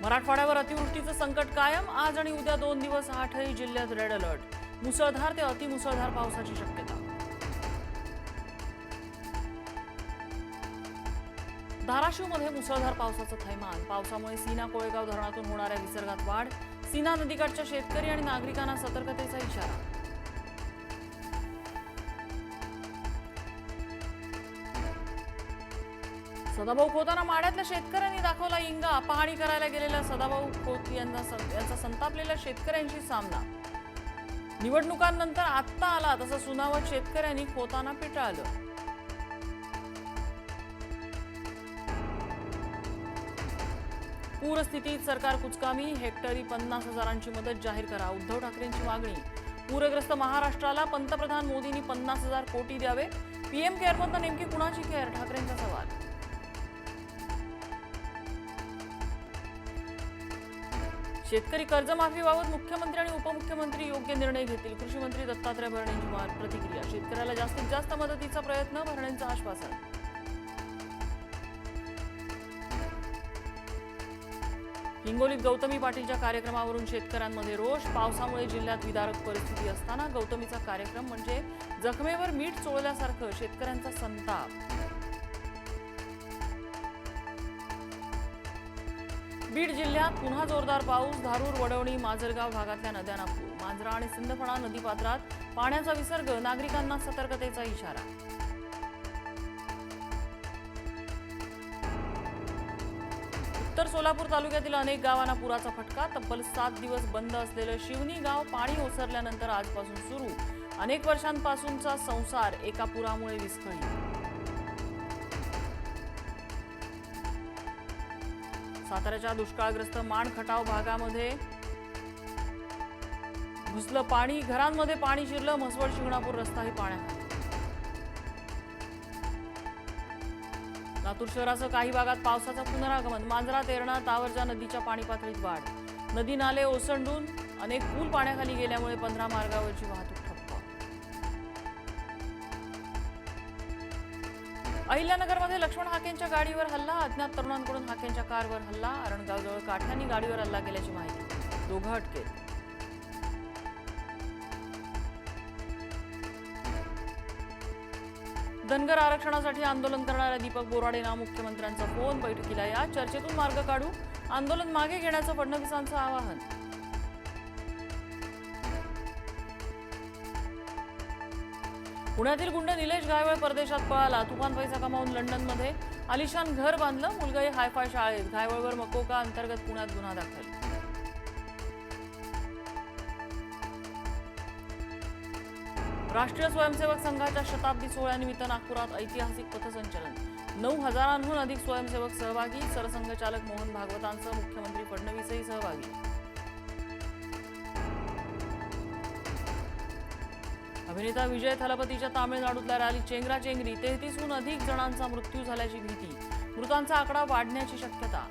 मराठवाड्यावर अतिवृष्टीचं संकट कायम। आज आणि उद्या 2 दिवस 8ही जिल्ह्यात रेड अलर्ट। मुसळधार ते अतिमुसळधार पावसाची शक्यता। धाराशिवमध्ये मुसळधार पावसाचं थैमान। पावसामुळे सीना कोळेगाव धरणातून होणाऱ्या विसर्गात वाढ। सीना नदीकाठच्या शेतकरी आणि नागरिकांना सतर्कतेचा इशारा। सदाभाऊ खोतांना माड्यातल्या शेतकऱ्यांनी दाखवला इंगा। पाहणी करायला गेलेल्या सदाभाऊ खोत यांचा संतापलेल्या शेतकऱ्यांशी सामना। निवडणुकांनंतर आत्ता आला तसं सुनावत शेतकऱ्यांनी खोतांना पिटाळलं। पूरस्थितीत सरकार कुचकामी। हेक्टरी 50,000ची मदत जाहीर करा। उद्धव ठाकरेंची मागणी। पूरग्रस्त महाराष्ट्राला पंतप्रधान मोदींनी 50,000 कोटी द्यावे। पीएम केअरमधून नेमकी कुणाची केअर? ठाकरेंचा सवाल। शेतकरी कर्जमाफीबाबत मुख्यमंत्री आणि उपमुख्यमंत्री योग्य निर्णय घेतील। कृषी मंत्री दत्तात्रय भरणेंची प्रतिक्रिया। शेतकऱ्याला जास्तीत जास्त मदतीचा प्रयत्न। भरणेंचं आश्वासन। हिंगोलीत गौतमी पाटीलच्या कार्यक्रमावरून शेतकऱ्यांमध्ये रोष। पावसामुळे जिल्ह्यात विदारक परिस्थिती असताना गौतमीचा कार्यक्रम म्हणजे जखमेवर मीठ चोळल्यासारखं। शेतकऱ्यांचा संताप। बीड जिल्ह्यात पुन्हा जोरदार पाऊस। धारूर, वडवणी, माजलगाव भागातल्या नद्यांना पूर। मांजरा आणि सिंदफणा नदीपात्रात पाण्याचा विसर्ग। नागरिकांना सतर्कतेचा इशारा। उत्तर सोलापूर तालुक्यातील अनेक गावांना पुराचा फटका। तब्बल 7 दिवस बंद असलेलं शिवनी गाव पाणी ओसरल्यानंतर आजपासून सुरू। अनेक वर्षांपासूनचा संसार एका पुरामुळे विस्कळीत। साताऱ्याच्या दुष्काळग्रस्त माण खटाव भागामध्ये घुसलं पाणी। घरांमध्ये पाणी शिरलं। म्हसवड शिंगणापूर रस्ताही पाण्याखाली। लातूर शहरासह काही भागात पावसाचं पुनरागमन। मांजरा, तेरणा, तावरजा नदीच्या पाणी पातळीत वाढ। नदी नाले ओसंडून अनेक पूल पाण्याखाली गेल्यामुळे 15 मार्गावरची वाहतूक ठप्प। अहिल्यानगरमध्ये लक्ष्मण हाकेंच्या गाडीवर हल्ला। अज्ञात तरुणांकडून हाकेंच्या कारवर हल्ला। अरणगावजवळ काठ्यांनी गाडीवर हल्ला केल्याची माहिती। दोघं अटकेत। धनगर आरक्षणासाठी आंदोलन करणाऱ्या दीपक बोराडेंना मुख्यमंत्र्यांचा फोन। बैठकीला या, चर्चेतून मार्ग काढू। आंदोलन मागे घेण्याचं फडणवीसांचं आवाहन। पुण्यातील गुंड निलेश घायवळ परदेशात पळाला। तुफान पैसा कमावून लंडनमध्ये आलिशान घर बांधलं। मुलगाही हायफाय शाळेत। घायवळवर मकोका अंतर्गत पुण्यात गुन्हा दाखल। राष्ट्रीय स्वयंसेवक संघाच्या शताब्दी सोहळ्यानिमित्त नागपुरात ऐतिहासिक पथसंचलन। 9,000हून अधिक स्वयंसेवक सहभागी। सरसंघचालक मोहन भागवतांसह मुख्यमंत्री फडणवीसही सहभागी। अभिनेता विजय थलपतीच्या तामिळनाडूतल्या रॅलीत चेंगराचेंगरी। 33हून अधिक जणांचा मृत्यू झाल्याची भीती। मृतांचा आकडा वाढण्याची शक्यता।